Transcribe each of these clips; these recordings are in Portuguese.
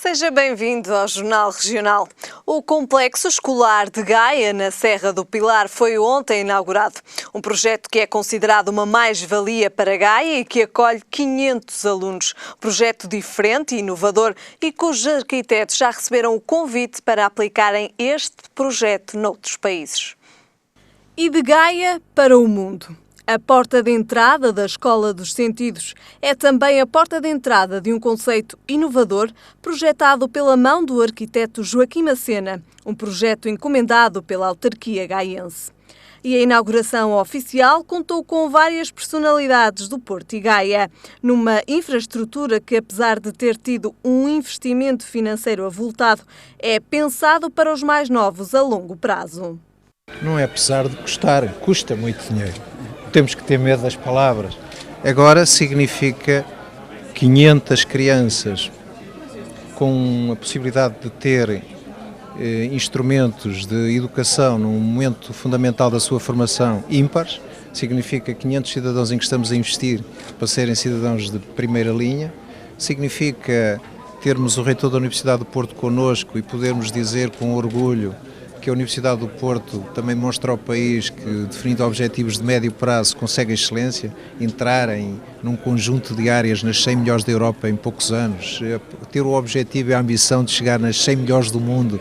Seja bem-vindo ao Jornal Regional. O Complexo Escolar de Gaia, na Serra do Pilar, foi ontem inaugurado. Um projeto que é considerado uma mais-valia para Gaia e que acolhe 500 alunos. Projeto diferente e inovador e cujos arquitetos já receberam o convite para aplicarem este projeto noutros países. E de Gaia para o mundo. A porta de entrada da Escola dos Sentidos é também a porta de entrada de um conceito inovador projetado pela mão do arquiteto Joaquim Macena, um projeto encomendado pela autarquia gaiense. E a inauguração oficial contou com várias personalidades do Porto e Gaia, numa infraestrutura que, apesar de ter tido um investimento financeiro avultado, é pensado para os mais novos a longo prazo. Não é apesar de custar, custa muito dinheiro. Temos que ter medo das palavras. Agora significa 500 crianças com a possibilidade de ter instrumentos de educação num momento fundamental da sua formação ímpares. Significa 500 cidadãos em que estamos a investir para serem cidadãos de primeira linha. Significa termos o reitor da Universidade do Porto connosco e podermos dizer com orgulho que a Universidade do Porto também mostra ao país que, definindo objetivos de médio prazo, consegue a excelência, entrar num conjunto de áreas nas 100 melhores da Europa em poucos anos, ter o objetivo e a ambição de chegar nas 100 melhores do mundo.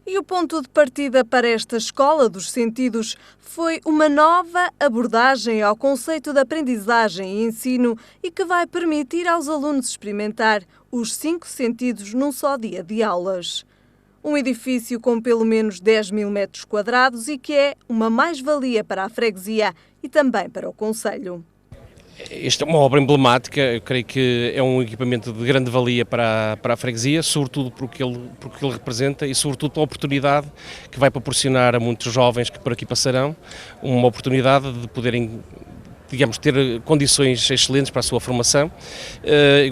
E o ponto de partida para esta Escola dos Sentidos foi uma nova abordagem ao conceito de aprendizagem e ensino e que vai permitir aos alunos experimentar os 5 sentidos num só dia de aulas. Um edifício com pelo menos 10.000 metros quadrados e que é uma mais-valia para a freguesia e também para o concelho. Esta é uma obra emblemática, eu creio que é um equipamento de grande valia para a freguesia, sobretudo porque ele representa e sobretudo pela oportunidade que vai proporcionar a muitos jovens que por aqui passarão, uma oportunidade de poderem, digamos, ter condições excelentes para a sua formação,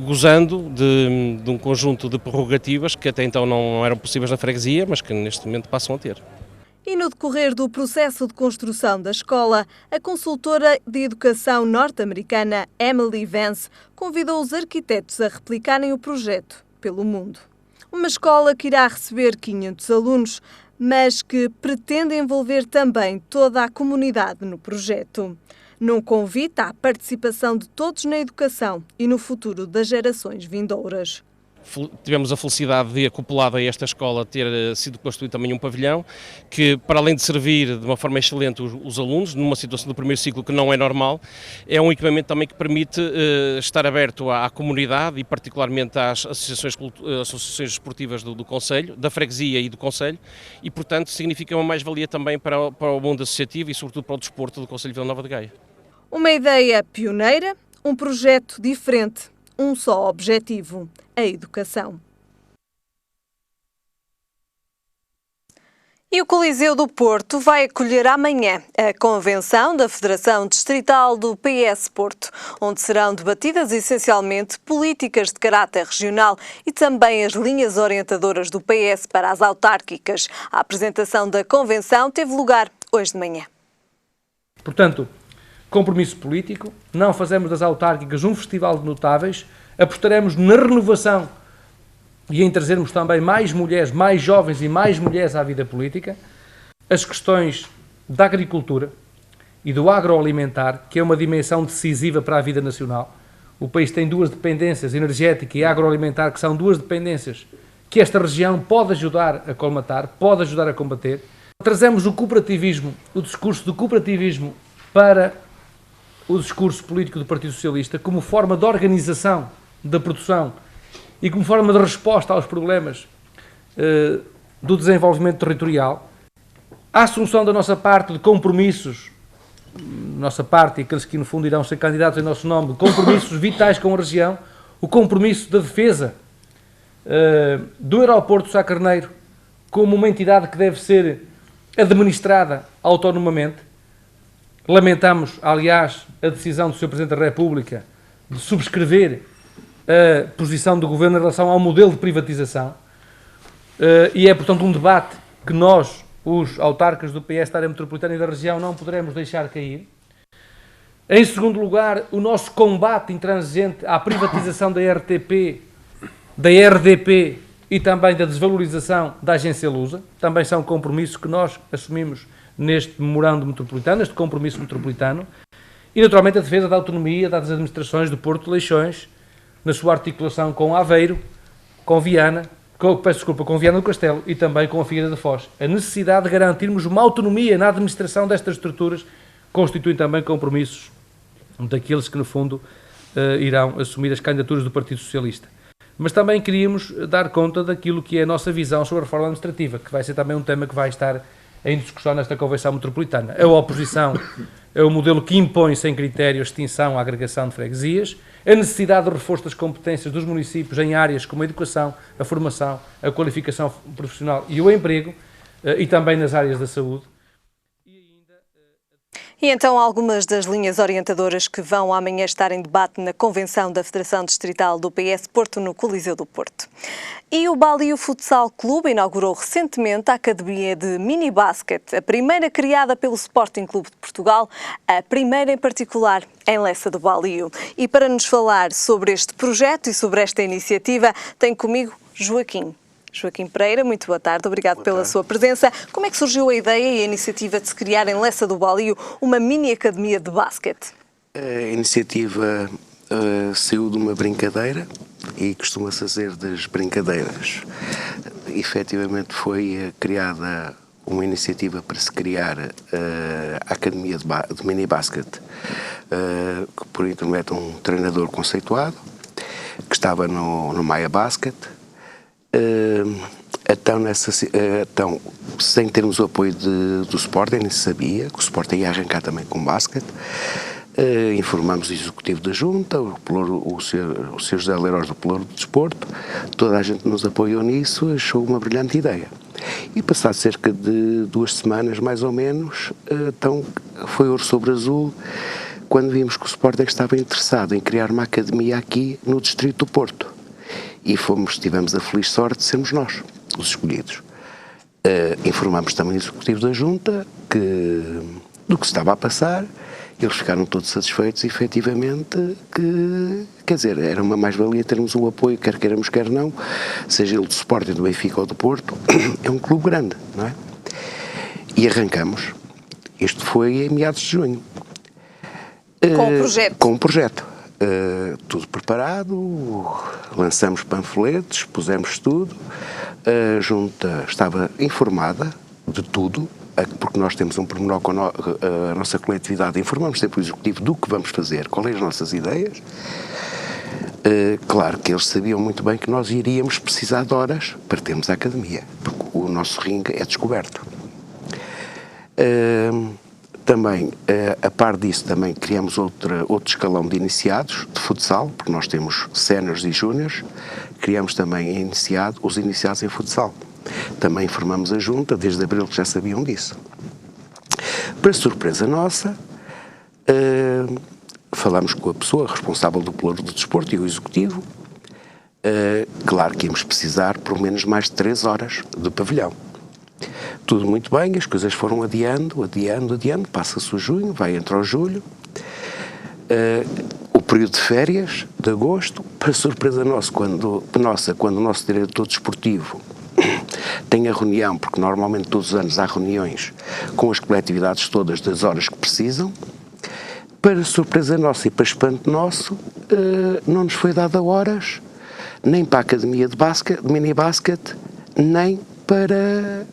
gozando de um conjunto de prerrogativas que até então não eram possíveis na freguesia, mas que neste momento passam a ter. E no decorrer do processo de construção da escola, a consultora de educação norte-americana Emily Vance convidou os arquitetos a replicarem o projeto pelo mundo. Uma escola que irá receber 500 alunos, mas que pretende envolver também toda a comunidade no projeto. Num convite à participação de todos na educação e no futuro das gerações vindouras. Tivemos a felicidade de, acoplado a esta escola, ter sido construído também um pavilhão que, para além de servir de uma forma excelente os alunos, numa situação do primeiro ciclo que não é normal, é um equipamento também que permite estar aberto à comunidade e particularmente às associações esportivas do concelho, da freguesia e do concelho, e portanto significa uma mais-valia também para o mundo associativo e sobretudo para o desporto do concelho de Vila Nova de Gaia. Uma ideia pioneira, um projeto diferente, um só objetivo: a educação. E o Coliseu do Porto vai acolher amanhã a convenção da Federação Distrital do PS Porto, onde serão debatidas essencialmente políticas de caráter regional e também as linhas orientadoras do PS para as autárquicas. A apresentação da convenção teve lugar hoje de manhã. Portanto, compromisso político, não fazemos das autárquicas um festival de notáveis, apostaremos na renovação e em trazermos também mais mulheres, mais jovens e mais mulheres à vida política, as questões da agricultura e do agroalimentar, que é uma dimensão decisiva para a vida nacional. O país tem 2 dependências, energética e agroalimentar, que são 2 dependências que esta região pode ajudar a colmatar, pode ajudar a combater. Trazemos o cooperativismo, o discurso do cooperativismo para o discurso político do Partido Socialista como forma de organização da produção e como forma de resposta aos problemas do desenvolvimento territorial. A assunção da nossa parte de compromissos, nossa parte e aqueles que no fundo irão ser candidatos em nosso nome, de compromissos vitais com a região, o compromisso da defesa do aeroporto de Sá Carneiro como uma entidade que deve ser administrada autonomamente. Lamentamos, aliás, a decisão do Sr. Presidente da República de subscrever a posição do Governo em relação ao modelo de privatização e é, portanto, um debate que nós, os autarcas do PS da área metropolitana e da região, não poderemos deixar cair. Em segundo lugar, o nosso combate intransigente à privatização da RTP, da RDP e também da desvalorização da agência Lusa, também são compromissos que nós assumimos neste memorando metropolitano, neste compromisso metropolitano, e naturalmente a defesa da autonomia das administrações do Porto de Leixões, na sua articulação com Aveiro, com Viana, com Viana do Castelo e também com a Figueira da Foz. A necessidade de garantirmos uma autonomia na administração destas estruturas constitui também compromissos daqueles que, no fundo, irão assumir as candidaturas do Partido Socialista. Mas também queríamos dar conta daquilo que é a nossa visão sobre a reforma administrativa, que vai ser também um tema que vai estar em discussão nesta Convenção Metropolitana. A oposição é o modelo que impõe sem critério a extinção, a agregação de freguesias, a necessidade de reforço das competências dos municípios em áreas como a educação, a formação, a qualificação profissional e o emprego, e também nas áreas da saúde. E então algumas das linhas orientadoras que vão amanhã estar em debate na Convenção da Federação Distrital do PS Porto no Coliseu do Porto. E o Balio Futsal Clube inaugurou recentemente a Academia de Mini Basket, a primeira criada pelo Sporting Clube de Portugal, a primeira em particular em Lessa do Balio. E para nos falar sobre este projeto e sobre esta iniciativa, tenho comigo Joaquim Pereira, muito boa tarde, obrigado pela sua presença. Como é que surgiu a ideia e a iniciativa de se criar em Lessa do Balio uma mini academia de basquete? A iniciativa saiu de uma brincadeira e costuma-se fazer das brincadeiras. Efetivamente foi criada uma iniciativa para se criar a Academia de Mini Basquete, por intermédio de um treinador conceituado, que estava no Maia Basket. Então, sem termos o apoio do Sporting, nem se sabia que o Sporting ia arrancar também com basquete. Informamos o executivo da Junta, o Sr. José Leiros do Pelouro do Desporto, toda a gente nos apoiou nisso, achou uma brilhante ideia. E passado cerca de 2 semanas, mais ou menos, então foi ouro sobre azul, quando vimos que o Sporting estava interessado em criar uma academia aqui no distrito do Porto. E tivemos a feliz sorte de sermos nós, os escolhidos. Informámos também o executivo da Junta do que se estava a passar. Eles ficaram todos satisfeitos, efetivamente, quer dizer, era uma mais-valia termos um apoio, quer queiramos, quer não, seja ele do Sporting, do Benfica ou do Porto, é um clube grande, não é? E arrancamos. Isto foi em meados de junho. Com o projeto? Com o projeto. Tudo preparado, lançamos panfletos, pusemos tudo, a Junta estava informada de tudo, porque nós temos um pormenor com a nossa coletividade, informamos sempre o Executivo do que vamos fazer, quais as nossas ideias. Claro que eles sabiam muito bem que nós iríamos precisar de horas para termos a academia, porque o nosso ringue é descoberto. Também, a par disso, também criamos outro escalão de iniciados de futsal, porque nós temos séniores e júniores, criamos também os iniciados em futsal. Também informamos a Junta, desde abril que já sabiam disso. Para surpresa nossa, falamos com a pessoa responsável do Pelouro do Desporto e o Executivo. Claro que íamos precisar por menos mais de 3 horas de pavilhão. Tudo muito bem, as coisas foram adiando, passa-se o junho, vai entrar o julho, o período de férias, de agosto, para surpresa nossa, quando o nosso diretor desportivo tem a reunião, porque normalmente todos os anos há reuniões com as coletividades todas das horas que precisam, para surpresa nossa e para espanto nosso, não nos foi dada horas, nem para a Academia de Mini Basket, nem para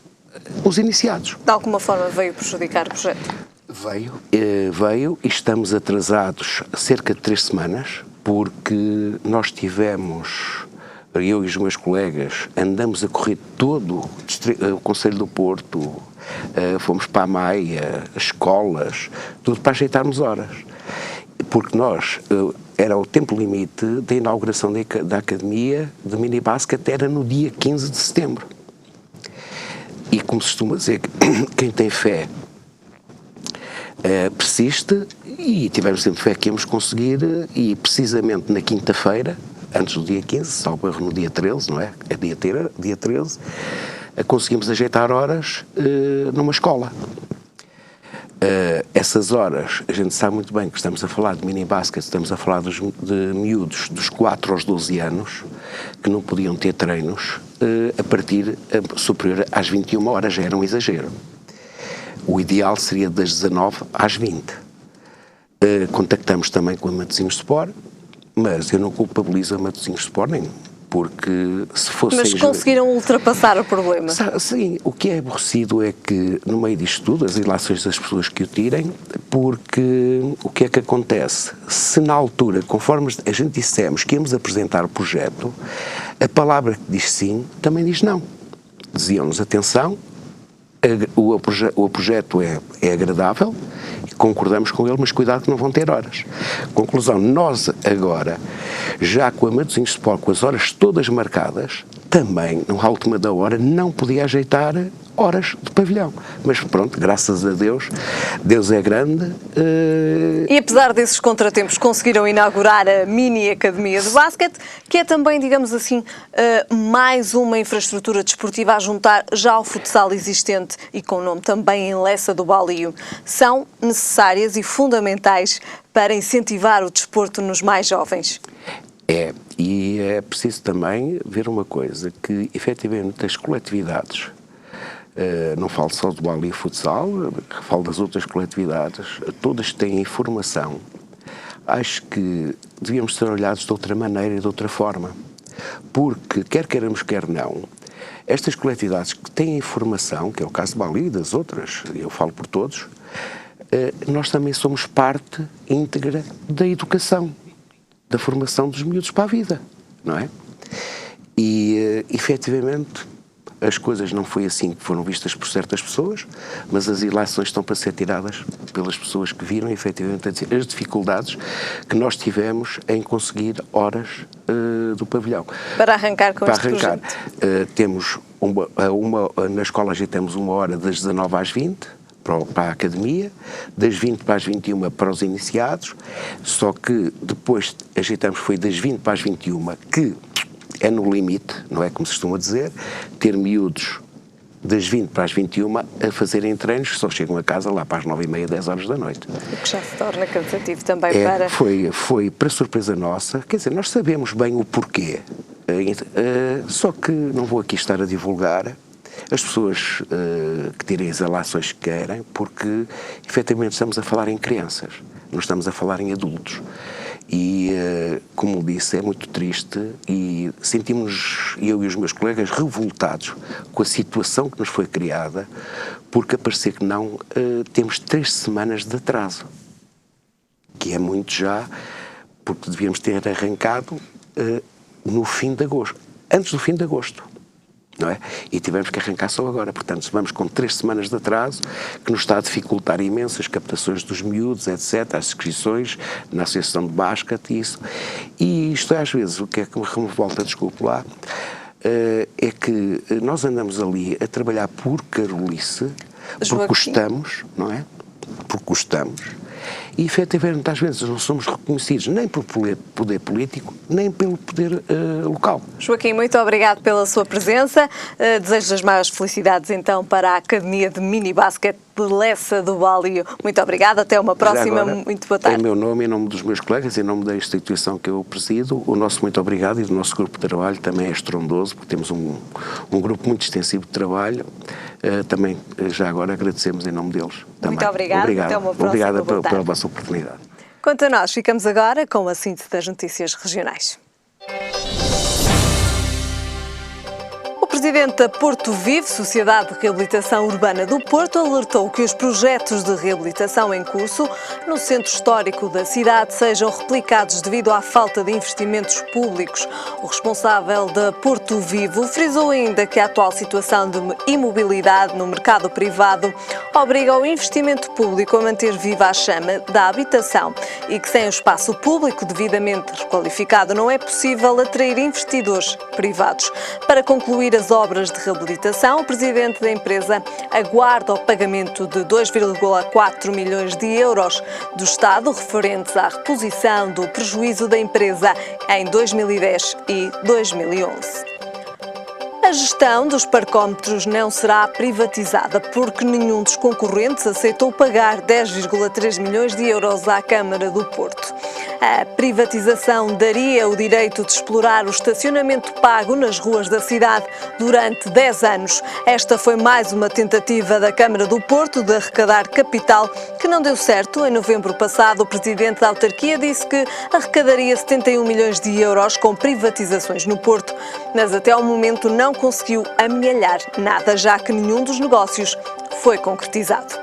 os iniciados. De alguma forma veio prejudicar o projeto? Veio e estamos atrasados cerca de 3 semanas, porque nós eu e os meus colegas, andamos a correr todo o Conselho do Porto, fomos para a Maia, as escolas, tudo para ajeitarmos horas. Porque era o tempo limite da inauguração da Academia de Mini Basket, era no dia 15 de setembro. E como se costuma dizer, quem tem fé persiste, e tivemos sempre fé que íamos conseguir, e precisamente na quinta-feira, antes do dia 15, salvo erro no dia 13, não é? É dia 13, conseguimos ajeitar horas numa escola. Essas horas, a gente sabe muito bem que estamos a falar de mini basket, estamos a falar de miúdos dos 4 aos 12 anos, que não podiam ter treinos, a partir superior às 21 horas, já era um exagero. O ideal seria das 19 às 20. Contactamos também com a Matosinhos Sport, mas eu não culpabilizo a Matosinhos Sport nem, porque se fosse... Mas conseguiram ultrapassar o problema? Sim, o que é aborrecido é que no meio disto tudo, as ilações das pessoas que o tirem, porque o que é que acontece? Se na altura, conforme a gente dissemos que íamos apresentar o projeto, a palavra que diz sim também diz não. Diziam-nos, atenção, o projeto é agradável, concordamos com ele, mas cuidado que não vão ter horas. Conclusão, nós agora, já com a Matosinhos Sport, com as horas todas marcadas, também, na última da hora, não podia ajeitar horas de pavilhão. Mas pronto, graças a Deus, Deus é grande. E apesar desses contratempos, conseguiram inaugurar a mini academia de basquete, que é também, digamos assim, mais uma infraestrutura desportiva a juntar já ao futsal existente e com nome também em Lessa do Balio. São necessárias e fundamentais para incentivar o desporto nos mais jovens. E é preciso também ver uma coisa, que efetivamente as coletividades, não falo só do Balio Futsal, falo das outras coletividades, todas têm informação. Acho que devíamos ser olhados de outra maneira e de outra forma, porque quer queiramos, quer não, estas coletividades que têm informação, que é o caso do Balio e das outras, eu falo por todos, nós também somos parte íntegra da educação, da formação dos miúdos para a vida, não é? E, efetivamente, as coisas não foi assim que foram vistas por certas pessoas, mas as ilações estão para ser tiradas pelas pessoas que viram, efetivamente, as dificuldades que nós tivemos em conseguir horas do pavilhão. Para arrancar com este projeto. Temos na escola já temos 1 hora das 19 às 20, para a academia, das 20 para as 21 para os iniciados, só que depois ajeitamos, foi das 20 para as 21, que é no limite, não é como se costuma dizer, ter miúdos das 20 para as 21 a fazerem treinos que só chegam a casa lá para as 9h30, 10 horas da noite. O que já se torna cansativo também para... Foi para surpresa nossa, quer dizer, nós sabemos bem o porquê, só que não vou aqui estar a divulgar as pessoas que tirem as ilações que querem, porque efetivamente estamos a falar em crianças, não estamos a falar em adultos. E, como disse, é muito triste e sentimos, eu e os meus colegas, revoltados com a situação que nos foi criada, porque a parecer que não, temos 3 semanas de atraso, que é muito já, porque devíamos ter arrancado no fim de agosto, antes do fim de agosto. Não é? E tivemos que arrancar só agora, portanto vamos com 3 semanas de atraso, que nos está a dificultar imenso as captações dos miúdos, etc, as inscrições na associação de basquete, isso. E isto às vezes, o que é que me revolta, desculpe lá, é que nós andamos ali a trabalhar por carolice, porque gostamos, não é? Porque gostamos. E, efetivamente, às vezes não somos reconhecidos nem pelo poder político, nem pelo poder local. Joaquim, muito obrigado pela sua presença. Desejo as maiores felicidades, então, para a Academia de Mini Basquete de Lessa do Balio. Muito obrigada, até uma próxima. Agora, muito boa tarde. Em meu nome, em nome dos meus colegas, em nome da instituição que eu presido, o nosso muito obrigado, e do nosso grupo de trabalho também é estrondoso, porque temos um grupo muito extensivo de trabalho. Também, já agora, agradecemos em nome deles. Também. Muito obrigado. Até uma próxima. Obrigada pela vossa oportunidade. Quanto a nós, ficamos agora com a síntese das notícias regionais. O presidente da Porto Vive, Sociedade de Reabilitação Urbana do Porto, alertou que os projetos de reabilitação em curso no centro histórico da cidade sejam replicados devido à falta de investimentos públicos. O responsável da Porto Vivo frisou ainda que a atual situação de imobilidade no mercado privado obriga o investimento público a manter viva a chama da habitação e que sem o espaço público devidamente requalificado não é possível atrair investidores privados. Para concluir as obras de reabilitação, o presidente da empresa aguarda o pagamento de 2,4 milhões de euros do Estado referentes à reposição do prejuízo da empresa em 2010 e 2011. A gestão dos parcómetros não será privatizada porque nenhum dos concorrentes aceitou pagar 10,3 milhões de euros à Câmara do Porto. A privatização daria o direito de explorar o estacionamento pago nas ruas da cidade durante 10 anos. Esta foi mais uma tentativa da Câmara do Porto de arrecadar capital que não deu certo. Em novembro passado, o presidente da autarquia disse que arrecadaria 71 milhões de euros com privatizações no Porto, mas até ao momento não conseguiu amealhar nada, já que nenhum dos negócios foi concretizado.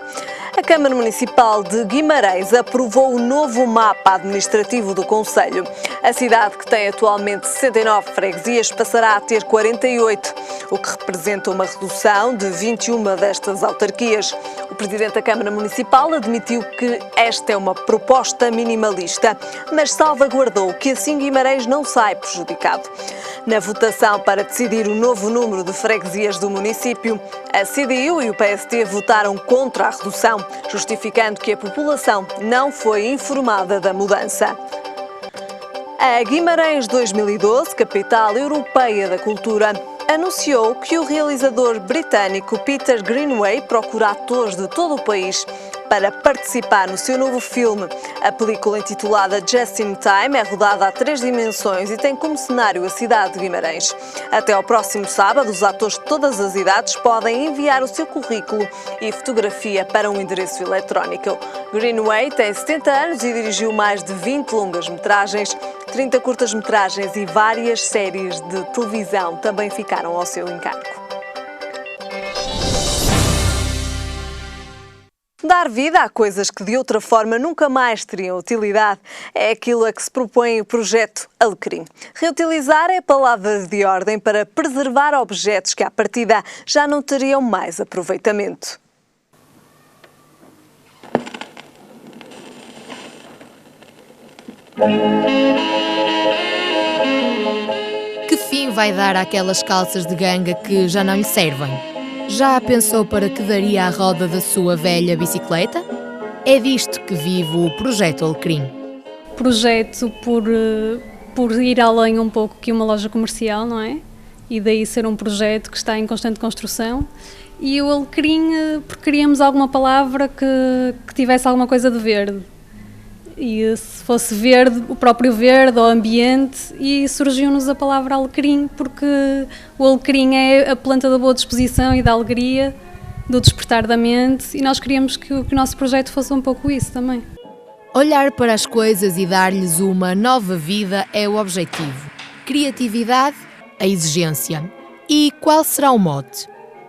A Câmara Municipal de Guimarães aprovou o novo mapa administrativo do concelho. A cidade, que tem atualmente 69 freguesias, passará a ter 48, o que representa uma redução de 21 destas autarquias. O presidente da Câmara Municipal admitiu que esta é uma proposta minimalista, mas salvaguardou que assim Guimarães não sai prejudicado. Na votação para decidir o novo número de freguesias do município, a CDU e o PST votaram contra a redução, justificando que a população não foi informada da mudança. A Guimarães 2012, capital europeia da cultura, anunciou que o realizador britânico Peter Greenaway procura atores de todo o país para participar no seu novo filme. A película, intitulada Just in Time, é rodada a 3 dimensões e tem como cenário a cidade de Guimarães. Até ao próximo sábado, os atores de todas as idades podem enviar o seu currículo e fotografia para um endereço eletrónico. Greenaway tem 70 anos e dirigiu mais de 20 longas-metragens, 30 curtas-metragens e várias séries de televisão também ficaram ao seu encargo. Dar vida a coisas que de outra forma nunca mais teriam utilidade é aquilo a que se propõe o projeto Alecrim. Reutilizar é a palavra de ordem para preservar objetos que à partida já não teriam mais aproveitamento. Que fim vai dar àquelas calças de ganga que já não lhe servem? Já pensou para que daria a roda da sua velha bicicleta? É disto que vive o Projeto Alecrim. Projeto por ir além um pouco que uma loja comercial, não é? E daí ser um projeto que está em constante construção. E o Alecrim, porque queríamos alguma palavra que tivesse alguma coisa de verde. E se fosse verde, o próprio verde, o ambiente, e surgiu-nos a palavra alecrim, porque o alecrim é a planta da boa disposição e da alegria, do despertar da mente, e nós queríamos que o nosso projeto fosse um pouco isso também. Olhar para as coisas e dar-lhes uma nova vida é o objetivo. Criatividade, a exigência. E qual será o mote?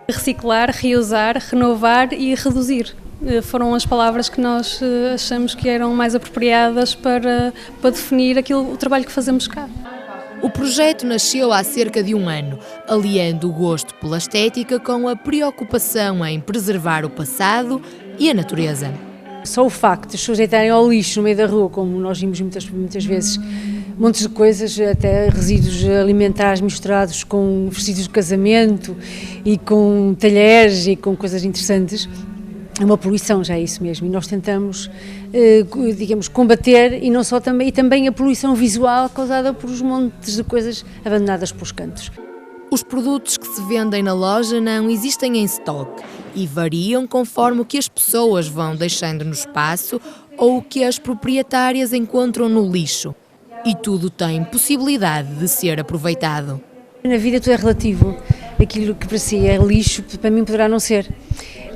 Reciclar, reusar, renovar e reduzir. Foram as palavras que nós achamos que eram mais apropriadas para definir o trabalho que fazemos cá. O projeto nasceu há cerca de 1 ano, aliando o gosto pela estética com a preocupação em preservar o passado e a natureza. Só o facto de as pessoas deitarem ao lixo no meio da rua, como nós vimos muitas vezes, montes de coisas, até resíduos alimentares misturados com vestidos de casamento e com talheres e com coisas interessantes, é uma poluição, já é isso mesmo, e nós tentamos, combater, e não só também a poluição visual causada por os montes de coisas abandonadas pelos cantos. Os produtos que se vendem na loja não existem em estoque e variam conforme o que as pessoas vão deixando no espaço ou o que as proprietárias encontram no lixo. E tudo tem possibilidade de ser aproveitado. Na vida tudo é relativo, aquilo que para si é lixo, para mim poderá não ser.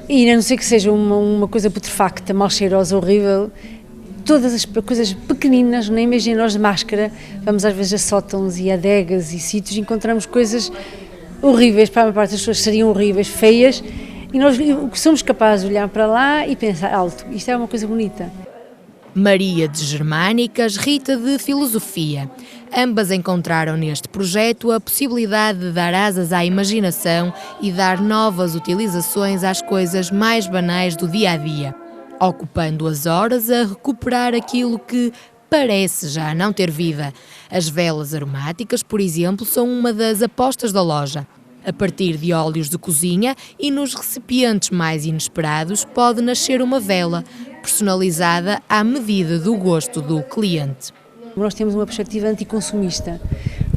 E a não ser que seja uma coisa putrefacta, mal cheirosa, horrível, todas as coisas pequeninas, nem imagina nós de máscara, vamos às vezes a sótãos e adegas e sítios, encontramos coisas horríveis, para a maior parte das pessoas seriam horríveis, feias, e nós somos capazes de olhar para lá e pensar alto, isto é uma coisa bonita. Maria de Germânicas, Rita de Filosofia. Ambas encontraram neste projeto a possibilidade de dar asas à imaginação e dar novas utilizações às coisas mais banais do dia-a-dia, ocupando as horas a recuperar aquilo que parece já não ter vida. As velas aromáticas, por exemplo, são uma das apostas da loja. A partir de óleos de cozinha e nos recipientes mais inesperados pode nascer uma vela, personalizada à medida do gosto do cliente. Nós temos uma perspectiva anticonsumista,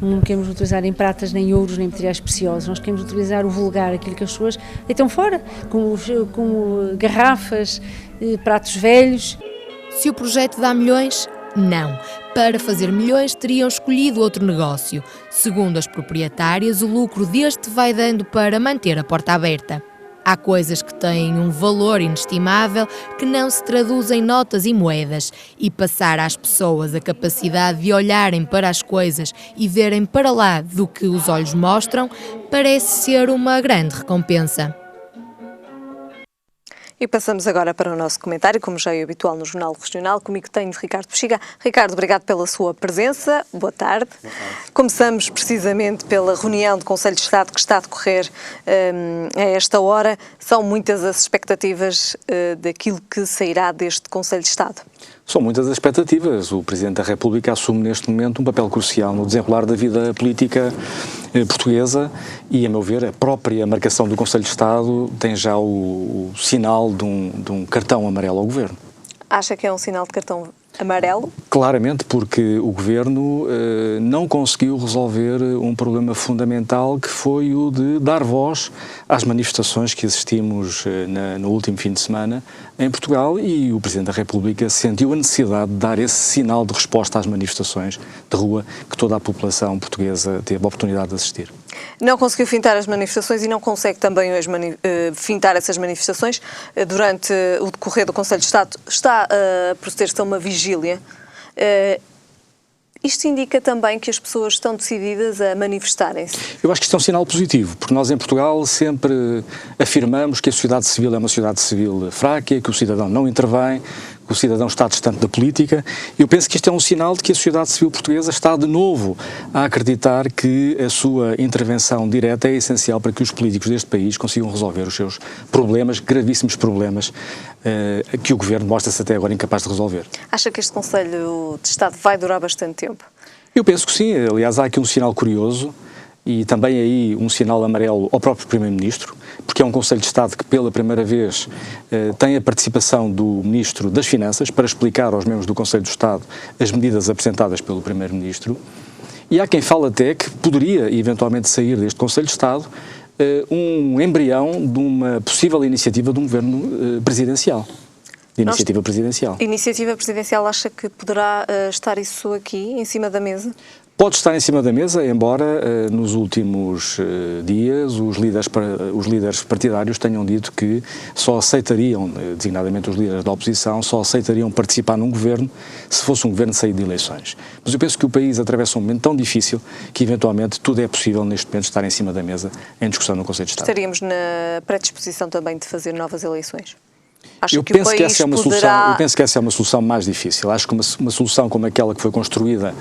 não queremos utilizar em pratas, nem ouros, nem materiais preciosos, nós queremos utilizar o vulgar, aquilo que as pessoas deitam fora, como garrafas, pratos velhos. Se o projeto dá milhões, Não. Para fazer milhões teriam escolhido outro negócio. Segundo as proprietárias, o lucro deste vai dando para manter a porta aberta. Há coisas que têm um valor inestimável que não se traduz em notas e moedas, e passar às pessoas a capacidade de olharem para as coisas e verem para lá do que os olhos mostram parece ser uma grande recompensa. E passamos agora para o nosso comentário, como já é habitual no Jornal Regional. Comigo tenho Ricardo Bexiga. Ricardo, obrigado pela sua presença. Boa tarde. Começamos precisamente pela reunião do Conselho de Estado que está a decorrer a esta hora. São muitas as expectativas daquilo que sairá deste Conselho de Estado. São muitas as expectativas. O Presidente da República assume neste momento um papel crucial no desenrolar da vida política portuguesa e, a meu ver, a própria marcação do Conselho de Estado tem já o sinal de um cartão amarelo ao Governo. Acha que é um sinal de cartão amarelo? Claramente, porque o Governo não conseguiu resolver um problema fundamental que foi o de dar voz às manifestações que assistimos no último fim de semana em Portugal, e o Presidente da República sentiu a necessidade de dar esse sinal de resposta às manifestações de rua que toda a população portuguesa teve a oportunidade de assistir. Não conseguiu fintar as manifestações e não consegue também hoje fintar essas manifestações. Durante o decorrer do Conselho de Estado está a proceder-se a uma vigília. Isto indica também que as pessoas estão decididas a manifestarem-se? Eu acho que isto é um sinal positivo, porque nós em Portugal sempre afirmamos que a sociedade civil é uma sociedade civil fraca, que o cidadão não intervém, que o cidadão está distante da política. Eu penso que isto é um sinal de que a sociedade civil portuguesa está de novo a acreditar que a sua intervenção direta é essencial para que os políticos deste país consigam resolver os seus problemas, gravíssimos problemas, que o Governo mostra-se até agora incapaz de resolver. Acha que este Conselho de Estado vai durar bastante tempo? Eu penso que sim. Aliás, há aqui um sinal curioso e também aí um sinal amarelo ao próprio Primeiro-Ministro, porque é um Conselho de Estado que pela primeira vez tem a participação do Ministro das Finanças para explicar aos membros do Conselho de Estado as medidas apresentadas pelo Primeiro-Ministro, e há quem fale até que poderia eventualmente sair deste Conselho de Estado um embrião de uma possível iniciativa de um governo presidencial. Iniciativa presidencial. Iniciativa presidencial, acha que poderá estar isso aqui, em cima da mesa? Pode estar em cima da mesa, embora nos últimos dias os líderes partidários tenham dito que só aceitariam, designadamente os líderes da oposição, só aceitariam participar num governo se fosse um governo saído de eleições. Mas eu penso que o país atravessa um momento tão difícil que eventualmente tudo é possível neste momento estar em cima da mesa em discussão no Conselho de Estado. Estaríamos na predisposição também de fazer novas eleições? Eu penso que essa é uma solução mais difícil. Acho que uma solução como aquela que foi construída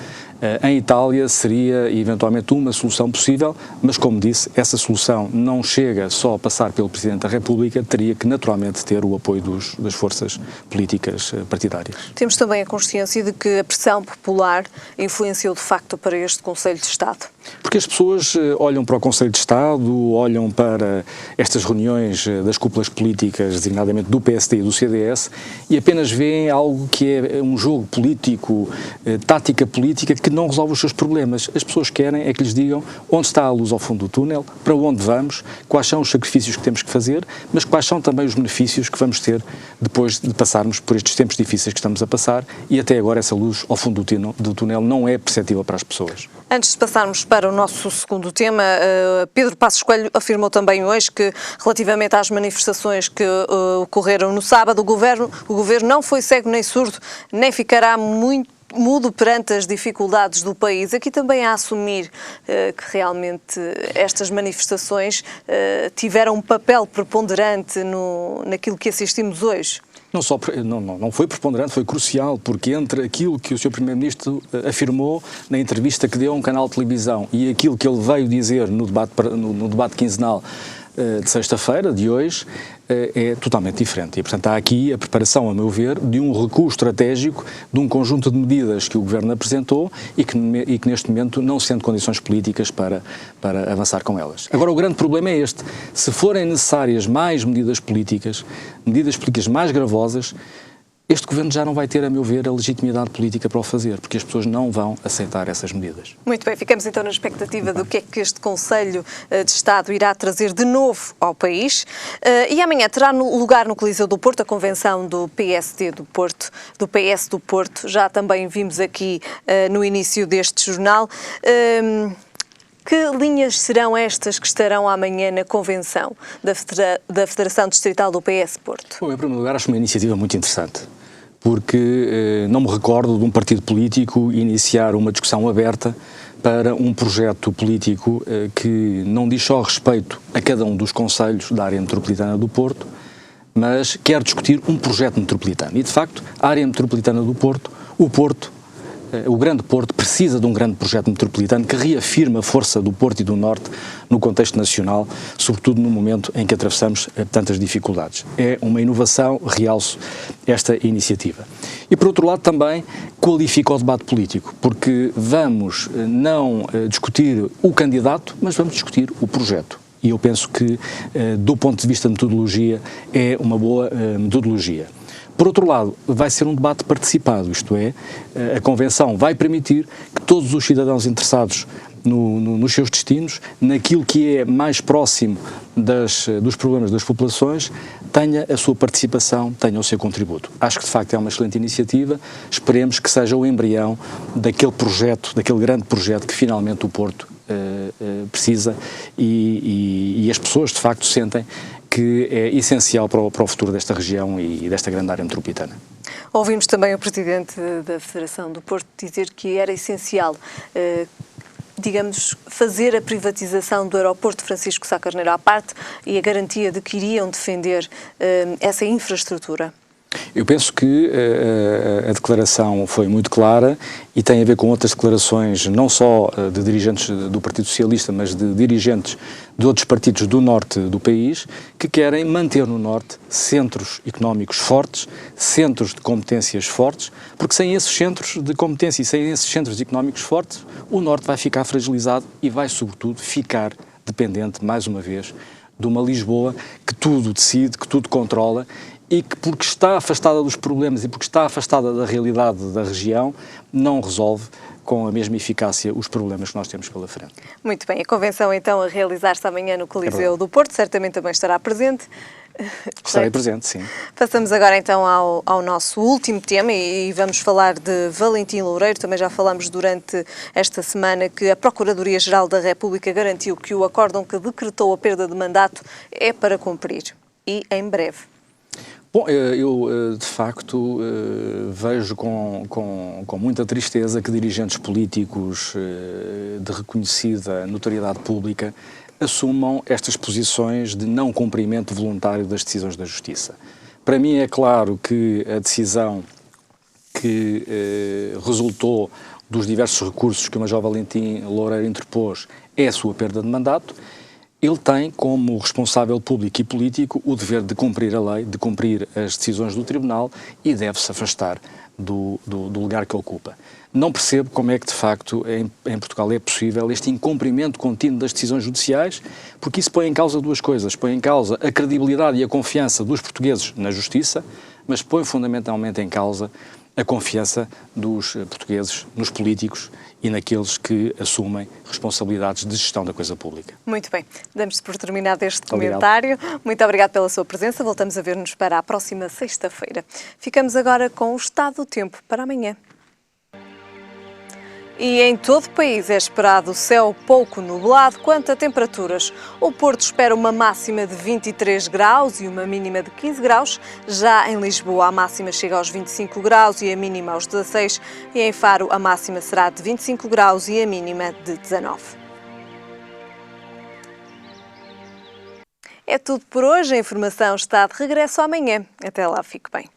em Itália seria eventualmente uma solução possível, mas como disse, essa solução não chega só a passar pelo Presidente da República, teria que naturalmente ter o apoio das forças políticas partidárias. Temos também a consciência de que a pressão popular influenciou de facto para este Conselho de Estado. Porque as pessoas olham para o Conselho de Estado, olham para estas reuniões das cúpulas políticas, designadamente do PSD e do CDS, e apenas veem algo que é um jogo político, tática política, que não resolve os seus problemas. As pessoas querem é que lhes digam onde está a luz ao fundo do túnel, para onde vamos, quais são os sacrifícios que temos que fazer, mas quais são também os benefícios que vamos ter depois de passarmos por estes tempos difíceis que estamos a passar, e até agora essa luz ao fundo do túnel não é perceptível para as pessoas. Antes de passarmos para o nosso segundo tema, Pedro Passos Coelho afirmou também hoje que, relativamente às manifestações que ocorreram no sábado, o Governo não foi cego nem surdo, nem ficará mudo perante as dificuldades do país. Aqui também a assumir que realmente estas manifestações tiveram um papel preponderante naquilo que assistimos hoje. Não foi preponderante, foi crucial, porque entre aquilo que o Sr. Primeiro-Ministro afirmou na entrevista que deu a um canal de televisão e aquilo que ele veio dizer no debate quinzenal de sexta-feira, de hoje, é totalmente diferente. E, portanto, há aqui a preparação, a meu ver, de um recuo estratégico, de um conjunto de medidas que o Governo apresentou e que neste momento não sente condições políticas para avançar com elas. Agora, o grande problema é este. Se forem necessárias mais medidas políticas mais gravosas, este Governo já não vai ter, a meu ver, a legitimidade política para o fazer, porque as pessoas não vão aceitar essas medidas. Muito bem, ficamos então na expectativa do que é que este Conselho de Estado irá trazer de novo ao país. E amanhã terá lugar no Coliseu do Porto a convenção do PSD do Porto, do PS do Porto. Já também vimos aqui no início deste jornal. Que linhas serão estas que estarão amanhã na convenção da Federação Distrital do PS Porto? Bom, em primeiro lugar, acho uma iniciativa muito interessante, porque não me recordo de um partido político iniciar uma discussão aberta para um projeto político que não diz só respeito a cada um dos concelhos da área metropolitana do Porto, mas quer discutir um projeto metropolitano. E, de facto, a área metropolitana do Porto, o Grande Porto, precisa de um grande projeto metropolitano que reafirme a força do Porto e do Norte no contexto nacional, sobretudo no momento em que atravessamos tantas dificuldades. É uma inovação, realço esta iniciativa. E, por outro lado, também qualifica o debate político, porque vamos não discutir o candidato, mas vamos discutir o projeto. E eu penso que, do ponto de vista de metodologia, é uma boa metodologia. Por outro lado, vai ser um debate participado, isto é, a Convenção vai permitir que todos os cidadãos interessados nos seus destinos, naquilo que é mais próximo dos problemas das populações, tenha a sua participação, tenha o seu contributo. Acho que, de facto, é uma excelente iniciativa. Esperemos que seja o embrião daquele projeto, daquele grande projeto que finalmente o Porto precisa e as pessoas, de facto, sentem que é essencial para o futuro desta região e desta grande área metropolitana. Ouvimos também o Presidente da Federação do Porto dizer que era essencial, digamos, fazer a privatização do aeroporto Francisco Sá Carneiro à parte e a garantia de que iriam defender essa infraestrutura. Eu penso que a declaração foi muito clara e tem a ver com outras declarações, não só de dirigentes do Partido Socialista, mas de dirigentes de outros partidos do norte do país, que querem manter no norte centros económicos fortes, centros de competências fortes, porque sem esses centros de competência e sem esses centros económicos fortes, o norte vai ficar fragilizado e vai, sobretudo, ficar dependente, mais uma vez, de uma Lisboa que tudo decide, que tudo controla e que, porque está afastada dos problemas e porque está afastada da realidade da região, não resolve com a mesma eficácia os problemas que nós temos pela frente. Muito bem, a convenção então a realizar-se amanhã no Coliseu do Porto, certamente também estará presente. Estarei presente, sim. Passamos agora então ao nosso último tema e vamos falar de Valentim Loureiro. Também já falamos durante esta semana que a Procuradoria-Geral da República garantiu que o acórdão que decretou a perda de mandato é para cumprir e em breve. Bom, eu de facto vejo com muita tristeza que dirigentes políticos de reconhecida notoriedade pública assumam estas posições de não cumprimento voluntário das decisões da Justiça. Para mim é claro que a decisão que resultou dos diversos recursos que o Major Valentim Loureiro interpôs é a sua perda de mandato. Ele tem, como responsável público e político, o dever de cumprir a lei, de cumprir as decisões do Tribunal e deve-se afastar do lugar que ocupa. Não percebo como é que, de facto, em Portugal é possível este incumprimento contínuo das decisões judiciais, porque isso põe em causa duas coisas. Põe em causa a credibilidade e a confiança dos portugueses na justiça, mas põe fundamentalmente em causa a confiança dos portugueses nos políticos e naqueles que assumem responsabilidades de gestão da coisa pública. Muito bem, damos-se por terminado este comentário. Muito obrigado pela sua presença. Voltamos a ver-nos para a próxima sexta-feira. Ficamos agora com o estado do tempo para amanhã. E em todo o país é esperado céu pouco nublado. Quanto a temperaturas, o Porto espera uma máxima de 23 graus e uma mínima de 15 graus. Já em Lisboa a máxima chega aos 25 graus e a mínima aos 16. E em Faro a máxima será de 25 graus e a mínima de 19. É tudo por hoje. A informação está de regresso amanhã. Até lá, fique bem.